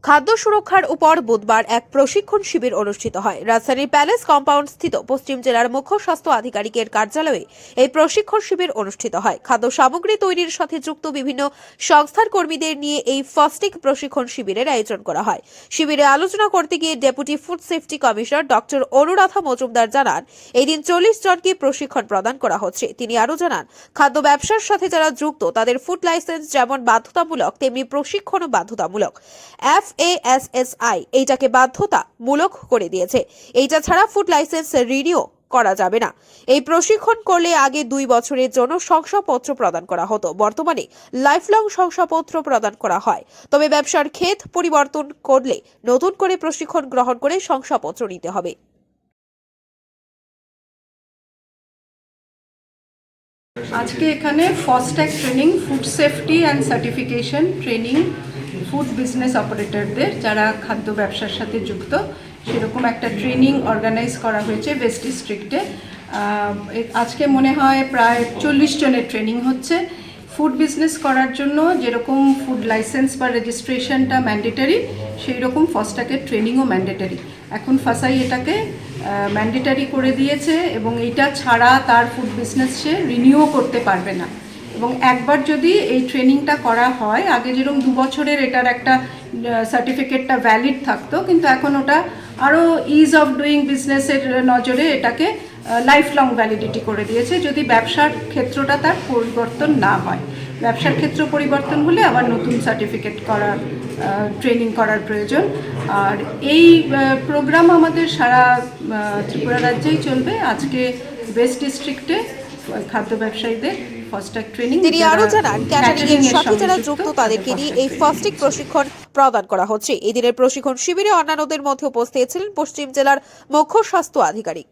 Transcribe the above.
খাদ্য সুরক্ষার উপর বুধবার এক প্রশিক্ষণ শিবির অনুষ্ঠিত হয়। রাজধানীর প্যালেস কম্পাউন্ড স্থিত পশ্চিম জেলার মুখ্য স্বাস্থ্য আধিকারিকের কার্যালয়ে এই প্রশিক্ষণ শিবির অনুষ্ঠিত হয়। খাদ্য সামগ্রী তৈরির সাথে যুক্ত বিভিন্ন সংস্থার কর্মীদের নিয়ে এই FoSTaC প্রশিক্ষণ শিবিরের আয়োজন করা হয়। শিবিরে আলোচনা করতে গিয়ে deputy food safety commissioner doctor Anuradha Majumdar জানান, এই দিন 40 জনকে প্রশিক্ষণ প্রদান করা হচ্ছে। তিনি আরও জানান, খাদ্য ব্যবসার সাথে যারা যুক্ত তাদের ফুড লাইসেন্স যেমন বাধ্যতামূলক তেমনি প্রশিক্ষণও বাধ্যতামূলক। FoSTaC এইটাকে বাধ্যতামূলক করে দিয়েছে। এইটা ছাড়া ফুড লাইসেন্স রিনিউ করা যাবে না। এই প্রশিক্ষণ করলে আগে 2 বছরের জন্য শংসাপত্র প্রদান করা হতো, বর্তমানে লাইফলং শংসাপত্র প্রদান করা হয়। তবে ব্যবসার ক্ষেত্র পরিবর্তন করলে নতুন করে প্রশিক্ষণ গ্রহণ করে শংসাপত্র নিতে হবে। আজকে এখানে FoSTaC training, food safety and certification training food business অপারেটরদের যারা খাদ্য ব্যবসার সাথে যুক্ত সেরকম একটা ট্রেনিং অর্গানাইজ করা হয়েছে ওয়েস্ট ডিস্ট্রিক্টে। আজকে মনে হয় প্রায় 40 জনের ট্রেনিং হচ্ছে। ফুড বিজনেস করার জন্য যেরকম ফুড লাইসেন্স বা রেজিস্ট্রেশনটা ম্যান্ডেটারি, সেই রকম FoSTaCের ট্রেনিংও ম্যান্ডেটারি। এখন FoSTaC এটাকে ম্যান্ডেটারি করে দিয়েছে এবং এইটা ছাড়া তার ফুড বিজনেস সে রিনিউ করতে পারবে না। এবং একবার যদি এই ট্রেনিংটা করা হয়, আগে যেরকম 2 বছরের এটার একটা সার্টিফিকেটটা ভ্যালিড থাকতো, কিন্তু এখন ওটা আরও ইজ অফ ডুইং বিজনেসের নজরে এটাকে লাইফ লং ভ্যালিডিটি করে দিয়েছে, যদি ব্যবসার ক্ষেত্রটা তার পরিবর্তন না হয়। ব্যবসার ক্ষেত্র পরিবর্তন হলে আবার নতুন সার্টিফিকেট করার ট্রেনিং করার প্রয়োজন। আর এই প্রোগ্রাম আমাদের সারা ত্রিপুরা রাজ্যেই চলবে। আজকে ওয়েস্ট ডিস্ট্রিক্টে খাদ্য ব্যবসায়ীদের FoSTaC ট্রেনিং। তিনি আরও জানান, ক্যাটারিং এর সাথে যারা যুক্ত তাদেরকে নিয়ে এই FoSTaC প্রশিক্ষণ প্রদান করা হচ্ছে। এই দিনের প্রশিক্ষণ শিবিরে অন্যান্যদের মধ্যে উপস্থিত ছিলেন পশ্চিম জেলার মুখ্য স্বাস্থ্য আধিকারিক।